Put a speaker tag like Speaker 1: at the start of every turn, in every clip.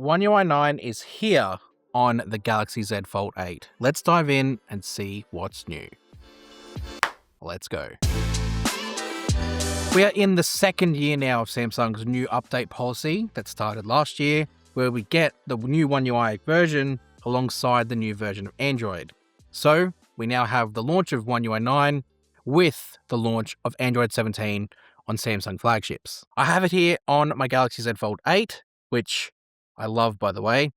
Speaker 1: oneui 9 is here on the Galaxy Z Fold 8. Let's dive in and see what's new. Let's go. We are in the second year now of Samsung's new update policy that started last year, where we get the new oneui version alongside the new version of Android. So we now have the launch of oneui 9 with the launch of Android 17 on Samsung flagships. I have it here on my Galaxy Z Fold 8, which I love, by the way.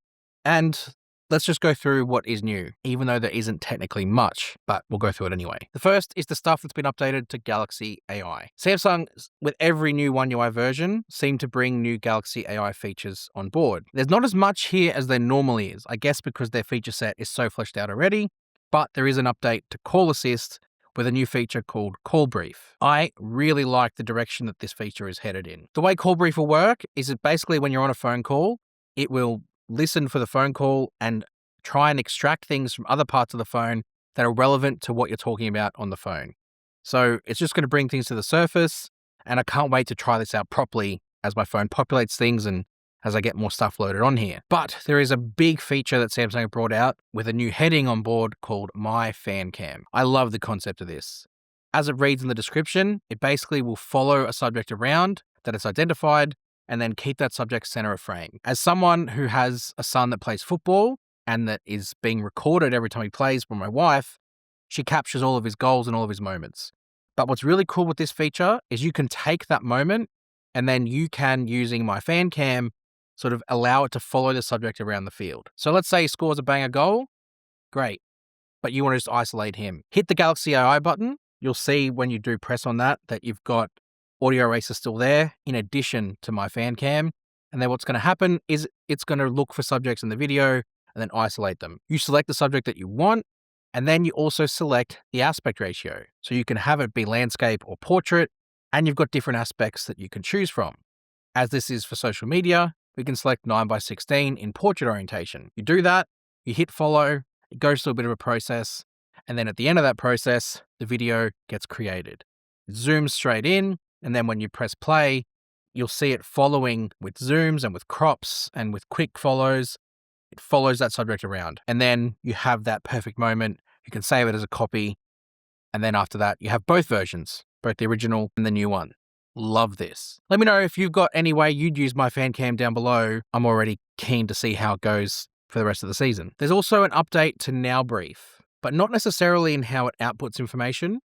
Speaker 1: And let's just go through what is new, even though there isn't technically much, but we'll go through it anyway. The first is the stuff that's been updated to Galaxy AI. Samsung, with every new oneui version, seem to bring new Galaxy AI features on board. There's not as much here as there normally is, I guess because their feature set is so fleshed out already, but there is an update to Call Assist with a new feature called Call Brief. I really like the direction that this feature is headed in. The way Call Brief will work is that basically when you're on a phone call, it will listen for the phone call and try and extract things from other parts of the phone that are relevant to what you're talking about on the phone. So it's just going to bring things to the surface, and I can't wait to try this out properly as my phone populates things and as I get more stuff loaded on here. But there is a big feature that Samsung brought out with a new heading on board called My Fan Cam. I love the concept of this. As it reads in the description, it basically will follow a subject around that it's identified and then keep that subject center of frame. As someone who has a son that plays football and that is being recorded every time he plays by my wife, she captures all of his goals and all of his moments. But what's really cool with this feature is you can take that moment and then you can, using My Fan Cam, sort of allow it to follow the subject around the field. So let's say he scores a banger goal, great, but you want to just isolate him. Hit the Galaxy AI button. You'll see when you do press on that you've got Audio Eraser still there, in addition to My Fan Cam. And then what's going to happen is it's going to look for subjects in the video and then isolate them. You select the subject that you want, and then you also select the aspect ratio. So you can have it be landscape or portrait, and you've got different aspects that you can choose from. As this is for social media, we can select 9:16 in portrait orientation. You do that, you hit follow, it goes through a bit of a process, and then at the end of that process, the video gets created. It zooms straight in, and then when you press play, you'll see it following with zooms and with crops and with quick follows. It follows that subject around. And then you have that perfect moment. You can save it as a copy. And then after that, you have both versions, both the original and the new one. Love this. Let me know if you've got any way you'd use My Fan Cam down below. I'm already keen to see how it goes for the rest of the season. There's also an update to Now Brief, but not necessarily in how it outputs information,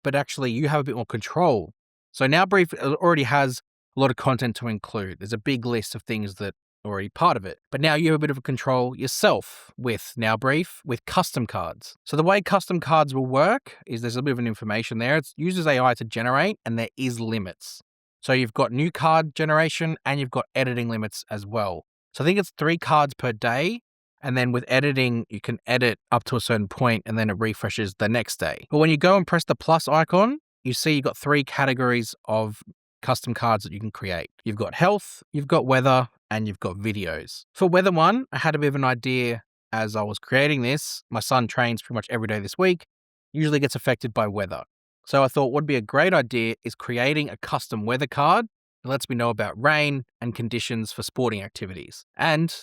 Speaker 1: but actually you have a bit more control. So Now Brief already has a lot of content to include. There's a big list of things that are already part of it. But now you have a bit of a control yourself with Now Brief with custom cards. So the way custom cards will work is there's a bit of an information there. It uses AI to generate, and there is limits. So you've got new card generation and you've got editing limits as well. So I think it's 3 cards per day. And then with editing, you can edit up to a certain point and then it refreshes the next day. But when you go and press the plus icon, you see you've got 3 categories of custom cards that you can create. You've got health, you've got weather, and you've got videos. For weather one, I had a bit of an idea as I was creating this. My son trains pretty much every day this week, usually gets affected by weather. So I thought what would be a great idea is creating a custom weather card that lets me know about rain and conditions for sporting activities. And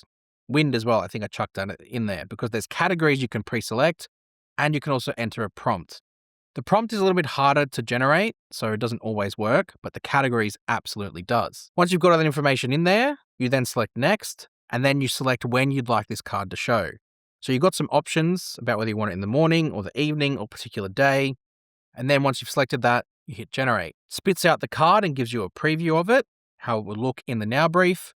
Speaker 1: wind as well. I think I chucked that in there because there's categories you can pre-select and you can also enter a prompt. The prompt is a little bit harder to generate, so it doesn't always work, but the categories absolutely does. Once you've got all that information in there, you then select next, and then you select when you'd like this card to show. So you've got some options about whether you want it in the morning or the evening or particular day. And then once you've selected that, you hit generate. Spits out the card and gives you a preview of it, how it will look in the Now Brief,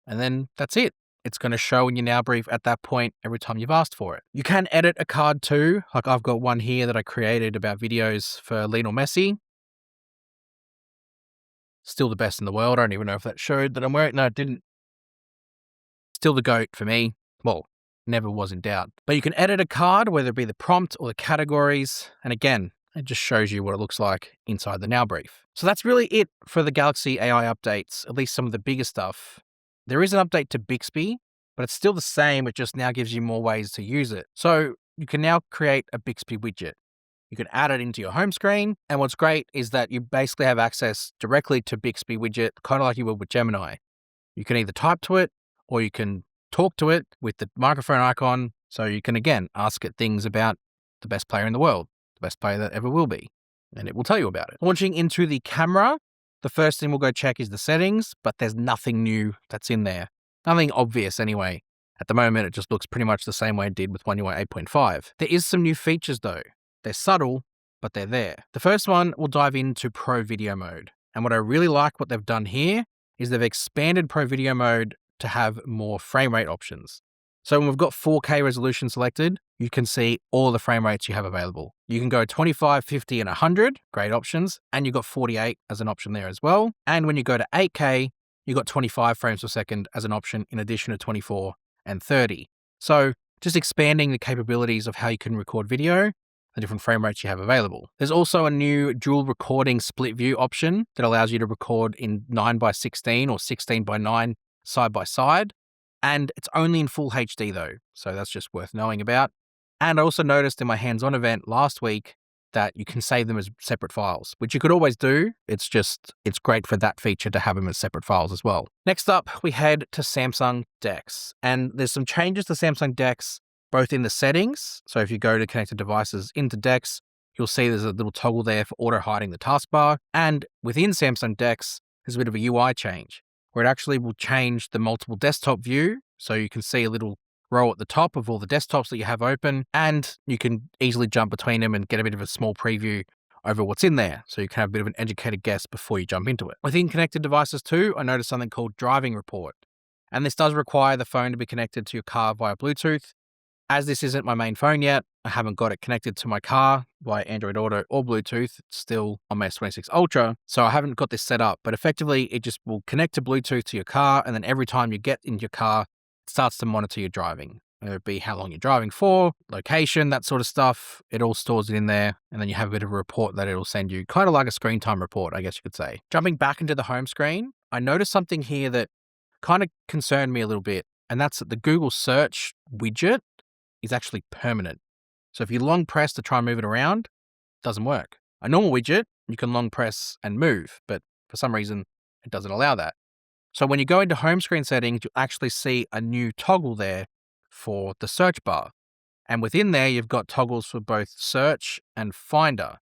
Speaker 1: and then that's it. It's going to show in your Now Brief at that point every time you've asked for it. You can edit a card too. Like I've got one here that I created about videos for Lionel Messi. Still the best in the world. I don't even know if that showed that I'm wearing. No, it didn't. Still the GOAT for me. Well, never was in doubt. But you can edit a card, whether it be the prompt or the categories. And again, it just shows you what it looks like inside the Now Brief. So that's really it for the Galaxy AI updates, at least some of the bigger stuff. There is an update to Bixby, but it's still the same. It just now gives you more ways to use it. So you can now create a Bixby widget. You can add it into your home screen. And what's great is that you basically have access directly to Bixby widget, kind of like you would with Gemini. You can either type to it or you can talk to it with the microphone icon. So you can, again, ask it things about the best player in the world, the best player that ever will be, and it will tell you about it. Launching into the camera, the first thing we'll go check is the settings, but there's nothing new that's in there. Nothing obvious anyway. At the moment, it just looks pretty much the same way it did with One UI 8.5. There is some new features though. They're subtle, but they're there. The first one, we'll dive into Pro Video Mode. And what I really like what they've done here is they've expanded Pro Video Mode to have more frame rate options. So when we've got 4K resolution selected, you can see all the frame rates you have available. You can go 25, 50, and 100, great options, and you've got 48 as an option there as well. And when you go to 8K, you've got 25 frames per second as an option in addition to 24 and 30. So just expanding the capabilities of how you can record video, the different frame rates you have available. There's also a new dual recording split view option that allows you to record in 9:16 or 16:9 side by side. And it's only in full HD though, so that's just worth knowing about. And I also noticed in my hands-on event last week that you can save them as separate files, which you could always do. It's great for that feature to have them as separate files as well. Next up, we head to Samsung DeX. And there's some changes to Samsung DeX, both in the settings. So if you go to connected devices into DeX, you'll see there's a little toggle there for auto hiding the taskbar. And within Samsung DeX, there's a bit of a UI change where it actually will change the multiple desktop view. So you can see a little row at the top of all the desktops that you have open, and you can easily jump between them and get a bit of a small preview over what's in there. So you can have a bit of an educated guess before you jump into it. Within connected devices too, I noticed something called driving report. And this does require the phone to be connected to your car via Bluetooth. As this isn't my main phone yet, I haven't got it connected to my car via Android Auto or Bluetooth. It's still on my S26 Ultra, so I haven't got this set up. But effectively, it just will connect to Bluetooth to your car, and then every time you get into your car, it starts to monitor your driving. Whether it be how long you're driving for, location, that sort of stuff. It all stores it in there, and then you have a bit of a report that it'll send you, kind of like a screen time report, I guess you could say. Jumping back into the home screen, I noticed something here that kind of concerned me a little bit, and that's that the Google search widget is actually permanent. So if you long press to try and move it around, it doesn't work. A normal widget, you can long press and move, but for some reason, it doesn't allow that. So when you go into home screen settings, you'll actually see a new toggle there for the search bar. And within there, you've got toggles for both search and finder.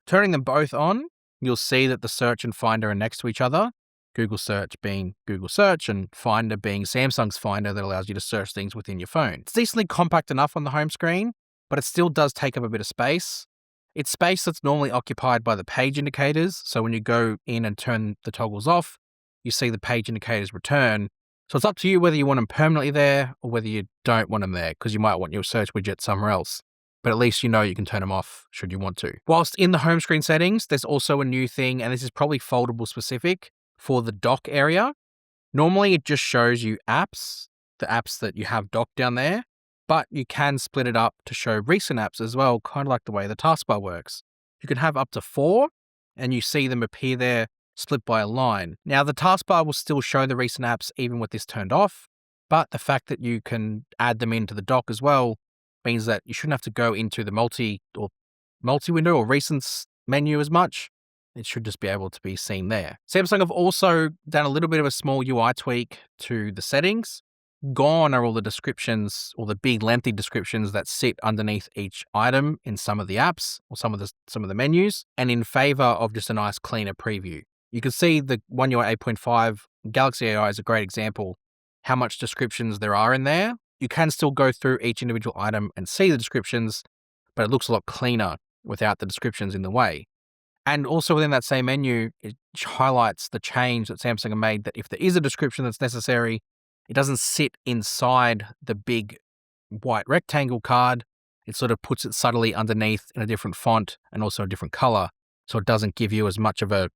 Speaker 1: Turning them both on, you'll see that the search and finder are next to each other. Google search being Google search and finder being Samsung's finder that allows you to search things within your phone. It's decently compact enough on the home screen, but it still does take up a bit of space. It's space that's normally occupied by the page indicators. So when you go in and turn the toggles off, you see the page indicators return. So it's up to you whether you want them permanently there or whether you don't want them there, because you might want your search widget somewhere else. But at least you know you can turn them off should you want to. Whilst in the home screen settings, there's also a new thing, and this is probably foldable specific, for the dock area. Normally it just shows you apps, the apps that you have docked down there, but you can split it up to show recent apps as well, kind of like the way the taskbar works. You can have up to 4, and you see them appear there split by a line. Now the taskbar will still show the recent apps even with this turned off, but the fact that you can add them into the dock as well means that you shouldn't have to go into the multi-window or recents menu as much. It should just be able to be seen there. Samsung have also done a little bit of a small UI tweak to the settings. Gone are all the descriptions or the big lengthy descriptions that sit underneath each item in some of the apps or some of the menus, and in favor of just a nice cleaner preview. You can see the One UI 8.5 Galaxy AI is a great example how much descriptions there are in there. You can still go through each individual item and see the descriptions, but it looks a lot cleaner without the descriptions in the way. And also within that same menu, it highlights the change that Samsung have made, that if there is a description that's necessary, it doesn't sit inside the big white rectangle card. It sort of puts it subtly underneath in a different font and also a different color, so it doesn't give you as much of a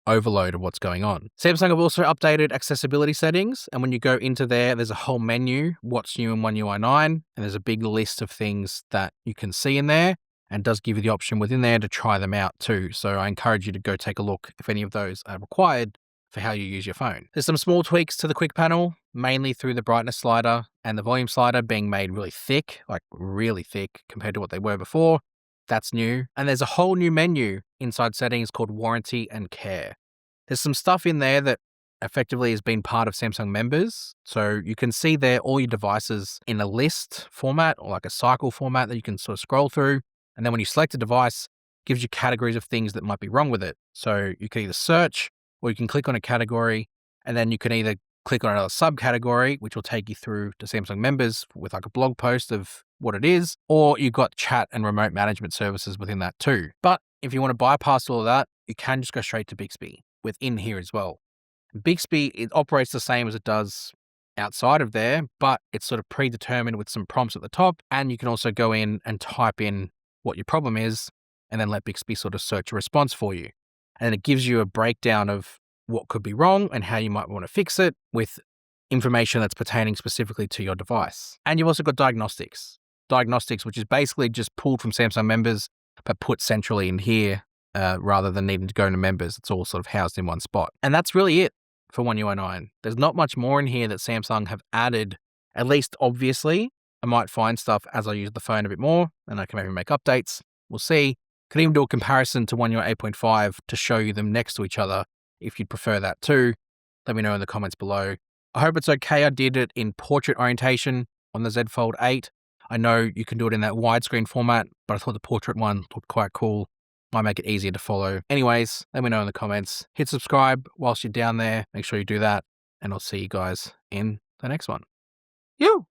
Speaker 1: overload of what's going on. Samsung have also updated accessibility settings, and when you go into there's a whole menu, what's new in One UI 9, and there's a big list of things that you can see in there, and does give you the option within there to try them out too. So I encourage you to go take a look if any of those are required for how you use your phone. There's some small tweaks to the quick panel, mainly through the brightness slider and the volume slider being made really thick, like really thick compared to what they were before. That's new. And there's a whole new menu inside settings called warranty and care. There's some stuff in there that effectively has been part of Samsung members. So you can see there all your devices in a list format or like a cycle format that you can sort of scroll through. And then when you select a device, it gives you categories of things that might be wrong with it. So you can either search or you can click on a category, and then you can either click on another subcategory, which will take you through to Samsung members with like a blog post of what it is, or you've got chat and remote management services within that too. But if you want to bypass all of that, you can just go straight to Bixby within here as well. Bixby, it operates the same as it does outside of there, but it's sort of predetermined with some prompts at the top. And you can also go in and type in what your problem is and then let Bixby sort of search a response for you. And it gives you a breakdown of what could be wrong and how you might want to fix it with information that's pertaining specifically to your device. And you've also got diagnostics, which is basically just pulled from Samsung members, but put centrally in here rather than needing to go into members. It's all sort of housed in one spot. And that's really it for One UI 9. There's not much more in here that Samsung have added, at least obviously. I might find stuff as I use the phone a bit more and I can maybe make updates. We'll see. Could even do a comparison to One UI 8.5 to show you them next to each other if you'd prefer that too. Let me know in the comments below. I hope it's okay I did it in portrait orientation on the Z Fold 8. I know you can do it in that widescreen format, but I thought the portrait one looked quite cool. Might make it easier to follow. Anyways, let me know in the comments. Hit subscribe whilst you're down there. Make sure you do that. And I'll see you guys in the next one. You!